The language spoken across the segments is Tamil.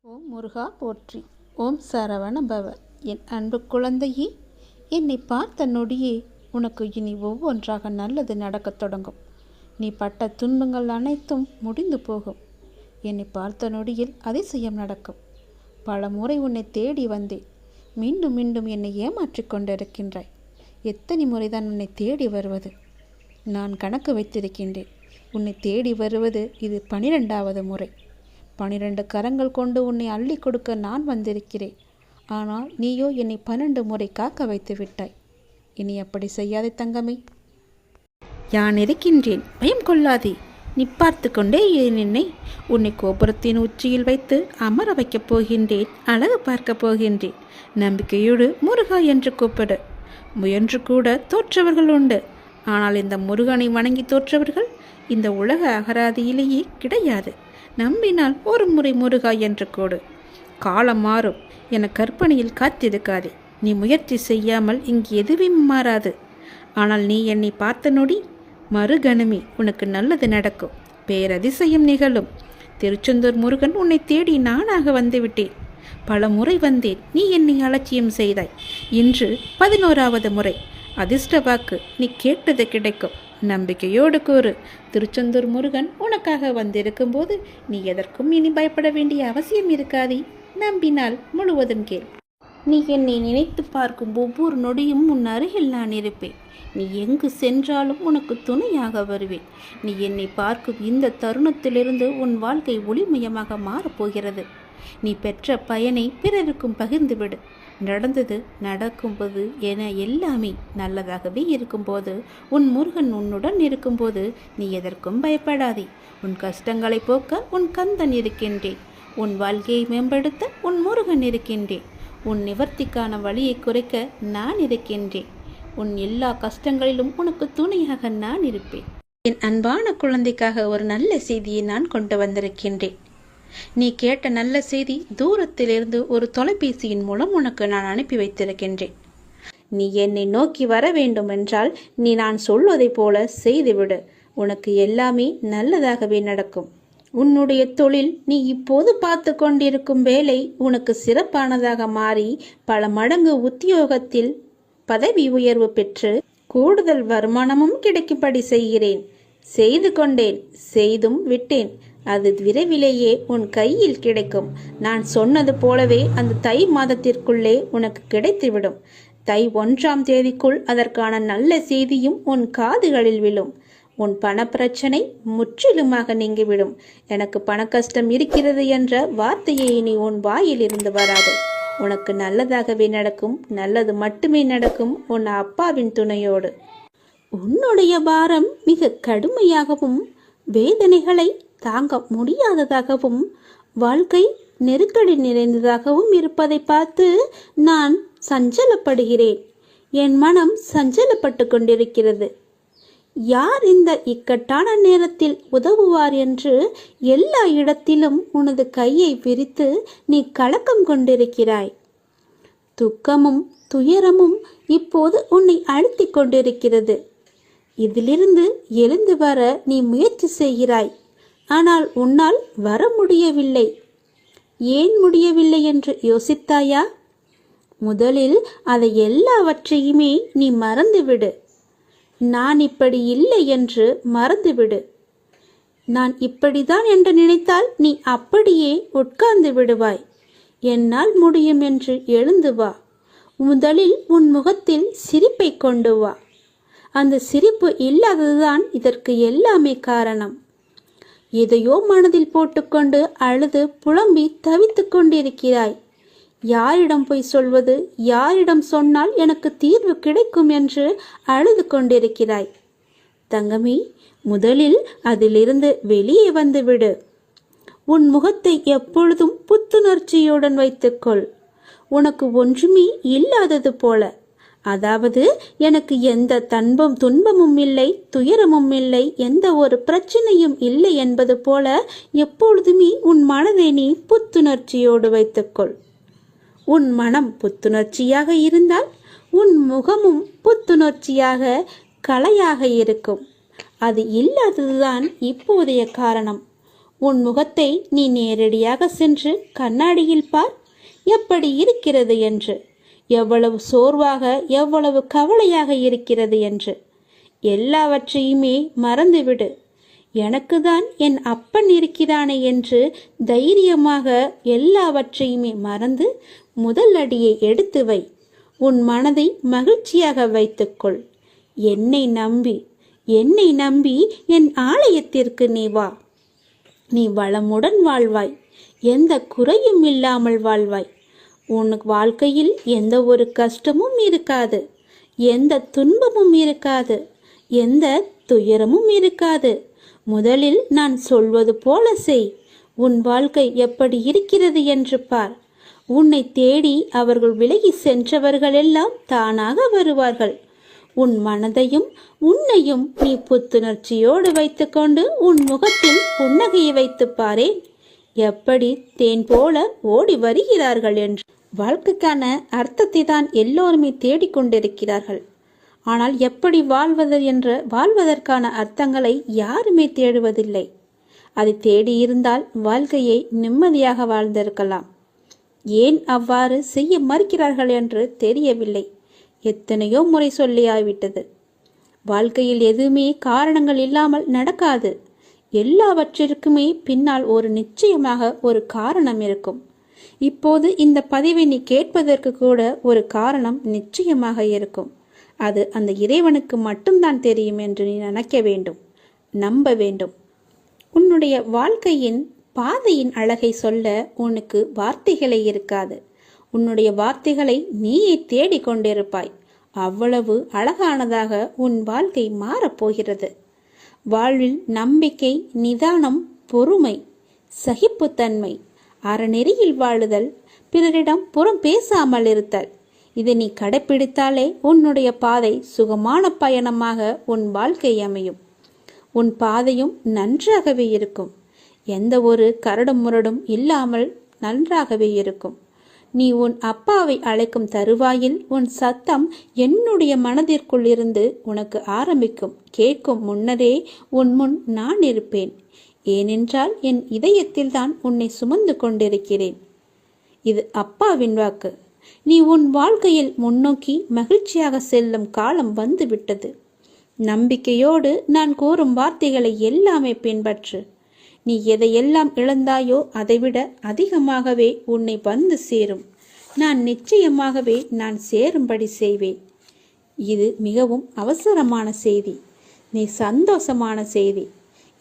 ஓம் முருகா போற்றி. ஓம் சரவண பவ. என் அன்பு குழந்தையே, என்னை பார்த்த நொடியே உனக்கு இனி ஒவ்வொன்றாக நல்லது நடக்கத் தொடங்கும். நீ பட்ட துன்பங்கள் அனைத்தும் முடிந்து போகும். என்னை பார்த்த நொடியில் அதிசயம் நடக்கும். பல முறை உன்னை தேடி வந்தேன். மீண்டும் மீண்டும் என்னை ஏமாற்றிக் கொண்டிருக்கின்றாய். எத்தனை முறைதான் உன்னை தேடி வருவது? நான் கணக்கு வைத்திருக்கின்றேன். உன்னை தேடி வருவது இது 12வது முறை. 12 கரங்கள் கொண்டு உன்னை அள்ளி கொடுக்க நான் வந்திருக்கிறேன். ஆனால் நீயோ என்னை 12 முறை காக்க வைத்து விட்டாய். இனி அப்படி செய்யாதே தங்கமே. யான் இருக்கின்றேன், பயம் கொள்ளாதே. நீ பார்த்து கொண்டே என்னை உன்னை கோபுரத்தின் உச்சியில் வைத்து அமர வைக்கப் போகின்றேன். அழகு பார்க்கப் போகின்றேன். நம்பிக்கையோடு முருகா என்று கூப்பிடு. முயன்று கூட தோற்றவர்கள் உண்டு. ஆனால் இந்த முருகனை வணங்கி தோற்றவர்கள் இந்த உலக அகராதியிலேயே கிடையாது. நம்பினால் ஒரு முறை முருகா என்று கூடு. காலம் மாறும் என கற்பனையில் காத்திருக்காதே. நீ முயற்சி செய்யாமல் இங்கு எதுவும் மாறாது. ஆனால் நீ என்னை பார்த்த நொடி மறுகணமே உனக்கு நல்லது நடக்கும். பேரதிசயம் நிகழும். திருச்செந்தூர் முருகன் உன்னை தேடி நானாக வந்துவிட்டேன். பல முறை வந்தேன், நீ என்னை அலட்சியம் செய்தாய். இன்று 11வது முறை. அதிர்ஷ்ட வாக்கு, நீ கேட்டது கிடைக்கும். நம்பிக்கையோடு கூறு. திருச்செந்தூர் முருகன் உனக்காக வந்திருக்கும் போது நீ எதற்கும் இனி பயப்பட வேண்டிய அவசியம் இருக்காதே. நம்பினால் முழுவதும் கேள். நீ என்னை நினைத்து பார்க்கும் ஒவ்வொரு நொடியும் உன் அருகில் நான் இருப்பேன். நீ எங்கு சென்றாலும் உனக்கு துணையாக வருவேன். நீ என்னை பார்க்கும் இந்த தருணத்திலிருந்து உன் வாழ்க்கை ஒளிமயமாக மாறப்போகிறது. நீ பெற்ற பயனை பிறருக்கும் பகிர்ந்துவிடு. நடந்தது நடக்கும்போது என எல்லாமே நல்லதாகவே இருக்கும்போது, உன் முருகன் உன்னுடன் இருக்கும்போது நீ எதற்கும் பயப்படாதே. உன் கஷ்டங்களை போக்க உன் கந்தன் இருக்கின்றேன். உன் வாழ்க்கையை மேம்படுத்த உன் முருகன் இருக்கின்றேன். உன் நிவர்த்திக்கான வழியை குறைக்க நான் இருக்கின்றேன். உன் எல்லா கஷ்டங்களிலும் உனக்கு துணையாக நான் இருப்பேன். என் அன்பான குழந்தைக்காக ஒரு நல்ல செய்தியை நான் கொண்டு வந்திருக்கின்றேன். நீ கேட்ட நல்ல செய்தி தூரத்திலிருந்து ஒரு தொலைபேசியின் மூலம் உனக்கு நான் அனுப்பி வைத்திருக்கின்றேன். நீ என்னை நோக்கி வர வேண்டும் என்றால் நீ நான் சொல்வதைப் போல செய்துவிடு. உனக்கு எல்லாமே நல்லதாகவே நடக்கும். உன்னுடைய தொழில், நீ இப்போது பார்த்து கொண்டிருக்கும் வேலை உனக்கு சிறப்பானதாக மாறி பல மடங்கு உத்தியோகத்தில் பதவி உயர்வு பெற்று கூடுதல் வருமானமும் கிடைக்கும்படி செய்கிறேன். செய்து கொண்டேன், செய்தும் விட்டேன். அது விரைவிலேயே உன் கையில் கிடைக்கும். நான் சொன்னது போலவே அந்த தை மாதத்திற்குள்ளே உனக்கு கிடைத்துவிடும். தை 1ஆம் தேதிக்குள் அதற்கான நல்ல செய்தியும் உன் காதுகளில் விழும். உன் பணப்பிரச்சனை முற்றிலுமாக நீங்கிவிடும். எனக்கு பண கஷ்டம் இருக்கிறது என்ற வார்த்தையை இனி உன் வாயில் இருந்து வராது. உனக்கு நல்லதாகவே நடக்கும். நல்லது மட்டுமே நடக்கும் உன் அப்பாவின் துணையோடு. உன்னுடைய பாரம் மிக கடுமையாகவும் வேதனைகளை தாங்க முடியாததாகவும் வாழ்க்கை நெருக்கடி நிறைந்ததாகவும் இருப்பதை பார்த்து நான் சஞ்சலப்படுகிறேன். என் மனம் சஞ்சலப்பட்டு கொண்டிருக்கிறது. யார் இந்த இக்கட்டான நேரத்தில் உதவுவார் என்று எல்லா இடத்திலும் உனது கையை விரித்து நீ கலக்கம் கொண்டிருக்கிறாய். துக்கமும் துயரமும் இப்போது உன்னை அழுத்தி கொண்டிருக்கிறது. இதிலிருந்து எழுந்து வர நீ முயற்சி செய்கிறாய். ஆனால் உன்னால் வர முடியவில்லை. ஏன் முடியவில்லை என்று யோசித்தாயா? முதலில் அதை எல்லாவற்றையுமே நீ மறந்துவிடு. நான் இப்படி இல்லை என்று மறந்துவிடு. நான் இப்படிதான் என்று நினைத்தால் நீ அப்படியே உட்கார்ந்து விடுவாய். என்னால் முடியும் என்று எழுந்து வா. முதலில் உன் முகத்தில் சிரிப்பை கொண்டு வா. அந்த சிரிப்பு இல்லாததுதான் இதற்கு எல்லாமே காரணம். எதையோ மனதில் போட்டுக்கொண்டு அழுது புலம்பி தவித்து கொண்டிருக்கிறாய். யாரிடம் போய் சொல்வது? யாரிடம் சொன்னால் எனக்கு தீர்வு கிடைக்கும் என்று அழுது கொண்டிருக்கிறாய். தங்கமே, முதலில் அதிலிருந்து வெளியே வந்துவிடு. உன் முகத்தை எப்பொழுதும் புத்துணர்ச்சியுடன் வைத்துக்கொள். உனக்கு ஒன்றுமே இல்லாதது போல. அதாவது எனக்கு எந்த துன்பமும் இல்லை, துயரமும் இல்லை, எந்த ஒரு பிரச்சனையும் இல்லை என்பது போல எப்பொழுதுமே உன் மனதை நீ புத்துணர்ச்சியோடு வைத்துக்கொள். உன் மனம் புத்துணர்ச்சியாக இருந்தால் உன் முகமும் புத்துணர்ச்சியாக கலையாக இருக்கும். அது இல்லாததுதான் இப்போதைய காரணம். உன் முகத்தை நீ நேரடியாக சென்று கண்ணாடியில் பார், எப்படி இருக்கிறது என்று, எவ்வளவு சோர்வாக எவ்வளவு கவலையாக இருக்கிறது என்று. எல்லாவற்றையுமே மறந்துவிடு. எனக்கு தான் என் அப்பன் இருக்கிறானே என்று தைரியமாக எல்லாவற்றையுமே மறந்து முதல் அடியை எடுத்து வை. உன் மனதை மகிழ்ச்சியாக வைத்துக்கொள். என்னை நம்பி என் ஆலயத்திற்கு நீ வா. நீ வளமுடன் வாழ்வாய், எந்த குறையும் இல்லாமல் வாழ்வாய். உன் வாழ்க்கையில் எந்த ஒரு கஷ்டமும் இருக்காது, எந்த துன்பமும் இருக்காது, எந்த துயரமும் இருக்காது. முதலில் நான் சொல்வது போல செய். உன் வாழ்க்கை எப்படி இருக்கிறது என்று பார். உன்னை தேடி அவர்கள் விலகி சென்றவர்களெல்லாம் தானாக வருவார்கள். உன் மனதையும் உன்னையும் நீ புத்துணர்ச்சியோடு வைத்துக்கொண்டு உன் முகத்தில் புன்னகையை வைத்து பாரேன், எப்படி தேன் போல ஓடி வருகிறார்கள் என்று. வாழ்க்கைக்கான அர்த்தத்தை தான் எல்லோருமே தேடிக்கொண்டிருக்கிறார்கள். ஆனால் எப்படி வாழ்வதற்கான அர்த்தங்களை யாருமே தேடுவதில்லை. அதை தேடியிருந்தால் வாழ்க்கையை நிம்மதியாக வாழ்ந்திருக்கலாம். ஏன் அவ்வாறு செய்ய மறுக்கிறார்கள் என்று தெரியவில்லை. எத்தனையோ முறை சொல்லியாய்விட்டது. வாழ்க்கையில் எதுவுமே காரணங்கள் இல்லாமல் நடக்காது. எல்லாவற்றிற்குமே பின்னால் நிச்சயமாக ஒரு காரணம் இருக்கும். இப்போது இந்த பதிவை நீ கேட்பதற்கு கூட ஒரு காரணம் நிச்சயமாக இருக்கும். அது அந்த இறைவனுக்கு மட்டும்தான் தெரியும் என்று நீ நினைக்க வேண்டும், நம்ப வேண்டும். உன்னுடைய வாழ்க்கையின் பாதையின் அழகை சொல்ல உனக்கு வார்த்தைகளே இருக்காது. உன்னுடைய வார்த்தைகளை நீயே தேடிக்கொண்டிருப்பாய். அவ்வளவு அழகானதாக உன் வாழ்க்கை மாறப்போகிறது. வாழ்வில் நம்பிக்கை, நிதானம், பொறுமை, சகிப்புத்தன்மை, அறநெறியில் வாழுதல், பிறரிடம் புறம் பேசாமல் இருத்தல், இதை நீ கடைப்பிடித்தாலே உன்னுடைய பாதை சுகமான பயணமாக உன் வாழ்க்கை அமையும். உன் பாதையும் நன்றாகவே இருக்கும். எந்த ஒரு கரடும் முரடும் இல்லாமல் நன்றாகவே இருக்கும். நீ உன் அப்பாவை அழைக்கும் தருவாயில் உன் சத்தம் என்னுடைய மனதிற்குள் இருந்து உனக்கு ஆரம்பிக்கும். கேட்கும் முன்னரே உன் முன் நான் இருப்பேன். ஏனென்றால் என் இதயத்தில் தான் உன்னை சுமந்து கொண்டிருக்கிறேன். இது அப்பாவின் வாக்கு. நீ உன் வாழ்க்கையில் முன்னோக்கி மகிழ்ச்சியாக செல்லும் காலம் வந்துவிட்டது. நம்பிக்கையோடு நான் கூறும் வார்த்தைகளை எல்லாமே பின்பற்று. நீ எதையெல்லாம் இழந்தாயோ அதைவிட அதிகமாகவே உன்னை வந்து சேரும். நான் நிச்சயமாகவே நான் சேரும்படி செய்வேன். இது மிகவும் அவசரமான செய்தி. நீ சந்தோஷமான செய்தி.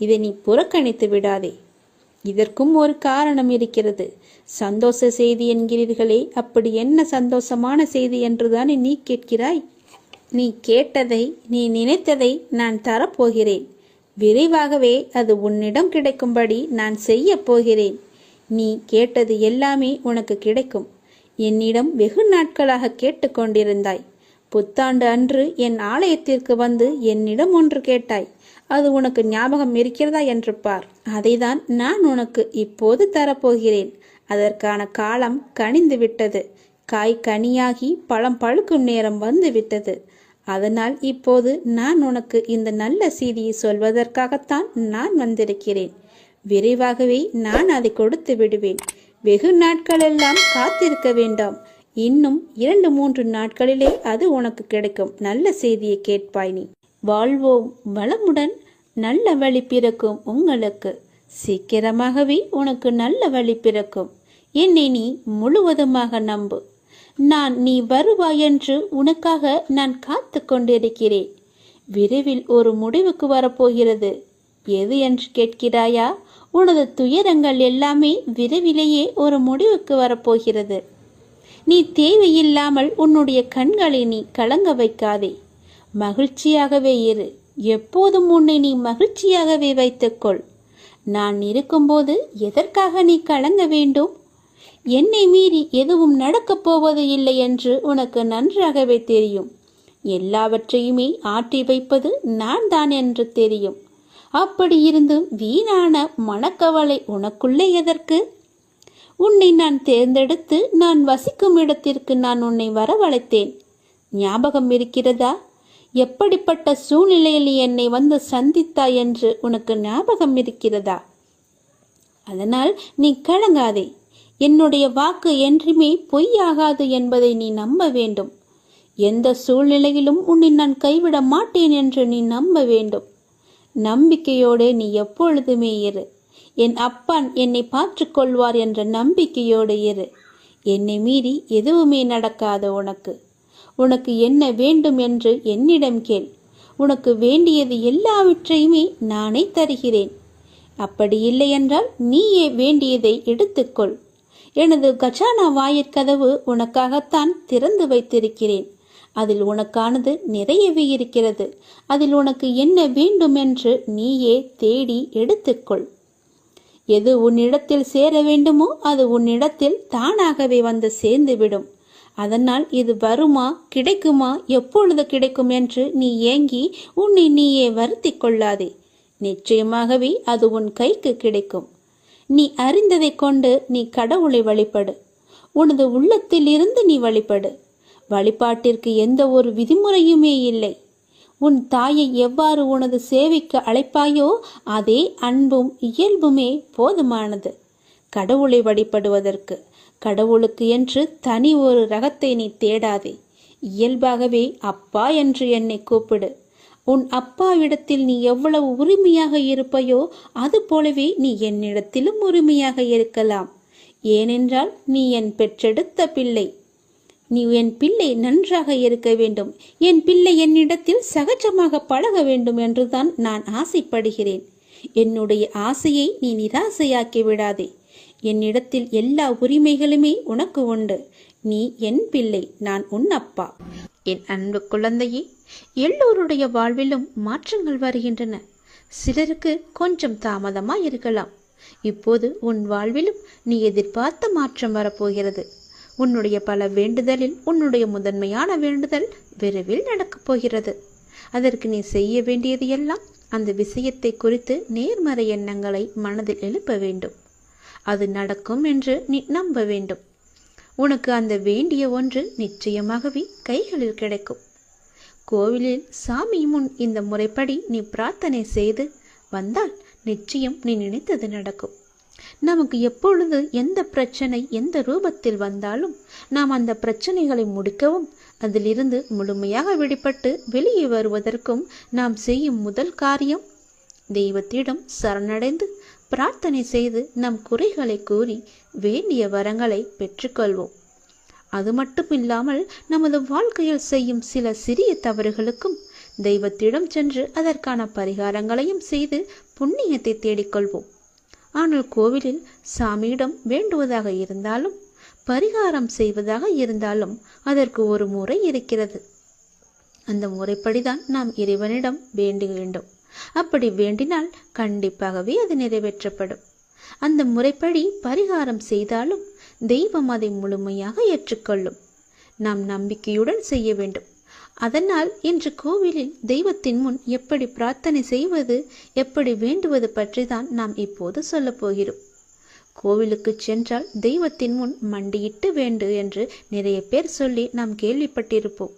இதை நீ புறக்கணித்து விடாதே. இதற்கும் ஒரு காரணம் இருக்கிறது. சந்தோஷ செய்தி என்கிறீர்களே, அப்படி என்ன சந்தோஷமான செய்தி என்றுதானே நீ கேட்கிறாய்? நீ கேட்டதை, நீ நினைத்ததை நான் தரப்போகிறேன். விரைவாகவே அது உன்னிடம் கிடைக்கும்படி நான் செய்ய போகிறேன். நீ கேட்டது எல்லாமே உனக்கு கிடைக்கும். என்னிடம் வெகு நாட்களாக கேட்டுக்கொண்டிருந்தாய். புத்தாண்டு அன்று என் ஆலயத்திற்கு வந்து என்னிடம் ஒன்று கேட்டாய். அது உனக்கு ஞாபகம் இருக்கிறதா என்று பார். அதைதான் நான் உனக்கு இப்போது தரப்போகிறேன். அதற்கான காலம் கனிந்து விட்டது. காய் கனியாகி பழம் பழுக்கும் நேரம் வந்து விட்டது. அதனால் இப்போது நான் உனக்கு இந்த நல்ல செய்தியை சொல்வதற்காகத்தான் நான் வந்திருக்கிறேன். விரைவாகவே நான் அதை கொடுத்து விடுவேன். வெகு நாட்களெல்லாம் காத்திருக்க வேண்டாம். இன்னும் 2-3 நாட்களிலே அது உனக்கு கிடைக்கும். நல்ல செய்தியை கேட்பாய். நீ வாழ்வோம் வளமுடன். நல்ல வழி பிறக்கும் உங்களுக்கு. சீக்கிரமாகவே உனக்கு நல்ல வழி பிறக்கும். என்னை நீ முழுவதுமாக நம்பு. நீ வருவாய் என்று உனக்காக நான் காத்து கொண்டிருக்கிறேன். விரைவில் ஒரு முடிவுக்கு வரப்போகிறது. எது என்று கேட்கிறாயா? உனது துயரங்கள் எல்லாமே விரைவிலேயே ஒரு முடிவுக்கு வரப்போகிறது. நீ தேவையில்லாமல் உன்னுடைய கண்களை நீ கலங்க வைக்காதே. மகிழ்ச்சியாகவே இரு. எப்போதும் உன்னை நீ மகிழ்ச்சியாகவே வைத்துக்கொள். நான் இருக்கும்போது எதற்காக நீ கலங்க வேண்டும்? என்னை மீறி எதுவும் நடக்கப் போவது இல்லை என்று உனக்கு நன்றாகவே தெரியும். எல்லாவற்றையுமே ஆற்றி வைப்பது நான் தான் என்று தெரியும். அப்படி இருந்தும் வீணான மனக்கவலை உனக்குள்ளே எதற்கு? உன்னை நான் தேர்ந்தெடுத்து நான் வசிக்கும் இடத்திற்கு நான் உன்னை வரவழைத்தேன். ஞாபகம் இருக்கிறதா? எப்படிப்பட்ட சூழ்நிலையில் என்னை வந்து சந்தித்தாய் என்று உனக்கு ஞாபகம் இருக்கிறதா? அதனால் நீ கலங்காதே. என்னுடைய வாக்கு என்றுமே பொய்யாகாது என்பதை நீ நம்ப வேண்டும். எந்த சூழ்நிலையிலும் உன்னை நான் கைவிட மாட்டேன் என்று நீ நம்ப வேண்டும். நம்பிக்கையோடு நீ எப்பொழுதுமே இரு. என் அப்பா என்னை பார்த்துக் கொள்வார் என்ற நம்பிக்கையோடு இரு. என்னை மீறி எதுவுமே நடக்காது. உனக்கு என்ன வேண்டும் என்று என்னிடம் கேள். உனக்கு வேண்டியது எல்லாவற்றையுமே நானே தருகிறேன். அப்படி இல்லை என்றால் நீயே வேண்டியதை எடுத்துக்கொள். எனது கஜானா வாயிற்கதவு உனக்காகத்தான் திறந்து வைத்திருக்கிறேன். அதில் உனக்கானது நிறையவே இருக்கிறது. அதில் உனக்கு என்ன வேண்டும் என்று நீயே தேடி எடுத்துக்கொள். எது உன்னிடத்தில் சேர வேண்டுமோ அது உன்னிடத்தில் தானாகவே வந்து சேர்ந்துவிடும். அதனால் இது வருமா, கிடைக்குமா, எப்பொழுது கிடைக்கும் என்று நீ ஏங்கி உன்னை நீயே வருத்தி கொள்ளாதே. நிச்சயமாகவே அது உன் கைக்கு கிடைக்கும். நீ அறிந்ததை கொண்டு நீ கடவுளை வழிபடு. உனது உள்ளத்தில் இருந்து நீ வழிபடு. வழிபாட்டிற்கு எந்த ஒரு விதிமுறையுமே இல்லை. உன் தாயை எவ்வாறு உனது சேவைக்கு அழைப்பாயோ அதே அன்பும் இயல்புமே போதுமானது கடவுளை வழிபடுவதற்கு. கடவுளுக்கு என்று தனி ஒரு ரகத்தை நீ தேடாதே. இயல்பாகவே அப்பா என்று என்னை கூப்பிடு. உன் அப்பாவிடத்தில் நீ எவ்வளவு உரிமையாக இருப்பையோ அது போலவே நீ என்னிடத்திலும் உரிமையாக இருக்கலாம். ஏனென்றால் நீ என் பெற்றெடுத்த பிள்ளை. நீ என் பிள்ளை நன்றாக இருக்க வேண்டும். என் பிள்ளை என்னிடத்தில் சகஜமாக பழக வேண்டும் என்றுதான் நான் ஆசைப்படுகிறேன். என்னுடைய ஆசையை நீ நிராசையாக்கி விடாதே. என்னிடத்தில் எல்லா உரிமைகளுமே உனக்கு உண்டு. நீ என் பிள்ளை, நான் உன் அப்பா. என் அன்பு குழந்தையே, எல்லோருடைய வாழ்விலும் மாற்றங்கள் வருகின்றன. சிலருக்கு கொஞ்சம் தாமதமாய் இருக்கலாம். இப்போது உன் வாழ்விலும் நீ எதிர்பார்த்த மாற்றம் வரப்போகிறது. உன்னுடைய பல வேண்டுதலில் உன்னுடைய முதன்மையான வேண்டுதல் விரைவில் நடக்கப் போகிறது. அதற்கு நீ செய்ய வேண்டியது எல்லாம் அந்த விஷயத்தை குறித்து நேர்மறை எண்ணங்களை மனதில் எழுப்ப வேண்டும். அது நடக்கும் என்று நீ நம்ப வேண்டும். உனக்கு அந்த வேண்டிய ஒன்று நிச்சயமாகவே கைகளில் கிடைக்கும். கோவிலில் சாமி முன் இந்த முறைப்படி நீ பிரார்த்தனை செய்து வந்தால் நிச்சயம் நீ நினைத்தது நடக்கும். நமக்கு எப்பொழுது எந்த பிரச்சனை எந்த ரூபத்தில் வந்தாலும் நாம் அந்த பிரச்சனைகளை முடிக்கவும் அதிலிருந்து முழுமையாக விடுபட்டு வெளியே வருவதற்கும் நாம் செய்யும் முதல் காரியம் தெய்வத்திடம் சரணடைந்து பிரார்த்தனை செய்து நம் குறைகளை கூறி வேண்டிய வரங்களை பெற்றுக்கொள்வோம். அது மட்டும் இல்லாமல் நமது வாழ்க்கையில் செய்யும் சில சிறிய தவறுகளுக்கும் தெய்வத்திடம் சென்று அதற்கான பரிகாரங்களையும் செய்து புண்ணியத்தை தேடிக்கொள்வோம். ஆனால் கோவிலில் சாமியிடம் வேண்டுவதாக இருந்தாலும் பரிகாரம் செய்வதாக இருந்தாலும் அதற்கு ஒரு முறை இருக்கிறது. அந்த முறைப்படிதான் நாம் இறைவனிடம் வேண்ட வேண்டும். அப்படி வேண்டினால் கண்டிப்பாகவே அது நிறைவேற்றப்படும். அந்த முறைப்படி பரிகாரம் செய்தாலும் தெய்வம் அதை முழுமையாக ஏற்றுக்கொள்ளும். நாம் நம்பிக்கையுடன் செய்ய வேண்டும். அதனால் இன்று கோவிலில் தெய்வத்தின் முன் எப்படி பிரார்த்தனை செய்வது, எப்படி வேண்டுவது பற்றி தான் நாம் இப்போது சொல்ல போகிறோம். கோவிலுக்கு சென்றால் தெய்வத்தின் முன் மண்டியிட்டு வேண்டு என்று நிறைய பேர் சொல்லி நாம் கேள்விப்பட்டிருப்போம்.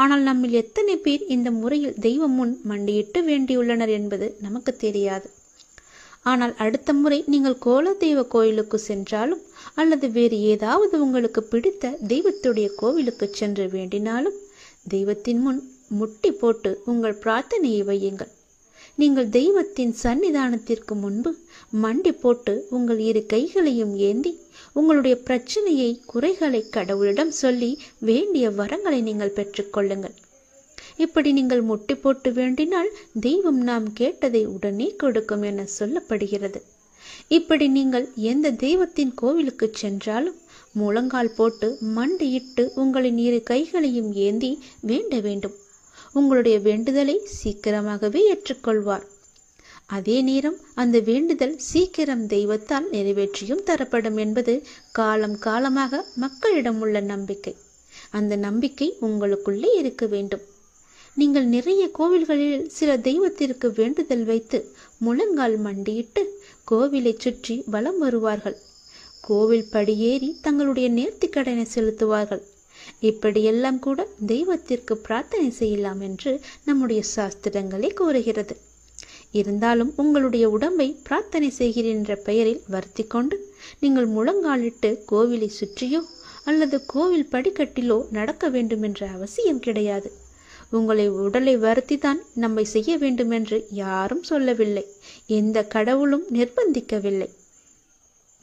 ஆனால் நம்மில் எத்தனை பேர் இந்த முறையில் தெய்வம் முன் மண்டியிட்டு வேண்டியுள்ளனர் என்பது நமக்கு தெரியாது. ஆனால் அடுத்த முறை நீங்கள் கோலதெய்வ கோயிலுக்கு சென்றாலும் அல்லது வேறு ஏதாவது உங்களுக்கு பிடித்த தெய்வத்துடைய கோவிலுக்கு சென்று வேண்டினாலும் தெய்வத்தின் முன் முட்டி போட்டு உங்கள் பிரார்த்தனையை வையுங்கள். நீங்கள் தெய்வத்தின் சன்னிதானத்திற்கு முன்பு மண்டி போட்டு உங்கள் இரு கைகளையும் ஏந்தி உங்களுடைய பிரச்சனையை குறைகளை கடவுளிடம் சொல்லி வேண்டிய வரங்களை நீங்கள் பெற்றுக்கொள்ளுங்கள். இப்படி நீங்கள் முட்டி போட்டு வேண்டினால் தெய்வம் நாம் கேட்டதை உடனே கொடுக்கும் என சொல்லப்படுகிறது. இப்படி நீங்கள் எந்த தெய்வத்தின் கோவிலுக்கு சென்றாலும் முழங்கால் போட்டு மண்டியிட்டு உங்களின் இரு கைகளையும் ஏந்தி வேண்ட வேண்டும். உங்களுடைய வேண்டுதலை சீக்கிரமாகவே ஏற்றுக்கொள்வார். அதே நேரம் அந்த வேண்டுதல் சீக்கிரம் தெய்வத்தால் நிறைவேற்றியும் தரப்படும் என்பது காலம் காலமாக மக்களிடம் உள்ள நம்பிக்கை. அந்த நம்பிக்கை உங்களுக்குள்ளே இருக்க வேண்டும். நீங்கள் நிறைய கோவில்களில் சில தெய்வத்திற்கு வேண்டுதல் வைத்து முழங்கால் மண்டியிட்டு கோவிலை சுற்றி வலம் வருவார்கள். கோவில் படியேறி தங்களுடைய நேர்த்திக்கடனை செலுத்துவார்கள். இப்படியெல்லாம் கூட தெய்வத்திற்கு பிரார்த்தனை செய்யலாம் என்று நம்முடைய சாஸ்திரங்களே கூறுகிறது. இருந்தாலும் உங்களுடைய உடம்பை பிரார்த்தனை செய்கிறேன் என்ற பெயரில் வருத்தி கொண்டு நீங்கள் முழங்காலிட்டு கோவிலை சுற்றியோ அல்லது கோவில் படிக்கட்டிலோ நடக்க வேண்டும் என்ற அவசியம் கிடையாது. உங்களை உடலை வருத்தி தான் நம்மை செய்ய வேண்டுமென்று யாரும் சொல்லவில்லை. எந்த கடவுளும் நிர்பந்திக்கவில்லை.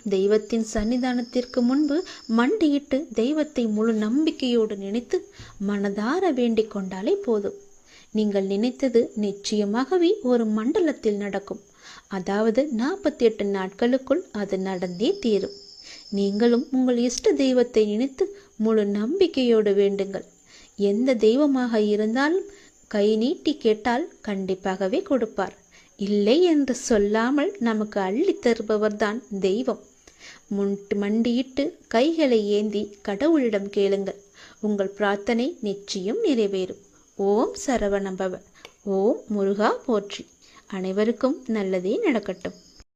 தெய்வத்தின் சன்னிதானத்திற்கு முன்பு மண்டியிட்டு தெய்வத்தை முழு நம்பிக்கையோடு நினைத்து மனதார வேண்டிக் கொண்டாலே போதும். நீங்கள் நினைத்தது நிச்சயமாகவே ஒரு மண்டலத்தில் நடக்கும். அதாவது 48 நாட்களுக்குள் அது நடந்தே தீரும். நீங்களும் உங்கள் இஷ்ட தெய்வத்தை நினைத்து முழு நம்பிக்கையோடு வேண்டுங்கள். எந்த தெய்வமாக இருந்தாலும் கை நீட்டி கேட்டால் கண்டிப்பாகவே கொடுப்பார். இல்லை என்று சொல்லாமல் நமக்கு அள்ளி தருபவர்தான் தெய்வம். மண்டியிட்டு கைகளை ஏந்தி கடவுளிடம் கேளுங்கள். உங்கள் பிரார்த்தனை நிச்சயம் நிறைவேறும். ஓம் சரவணபவ. ஓம் முருகா போற்றி. அனைவருக்கும் நல்லதே நடக்கட்டும்.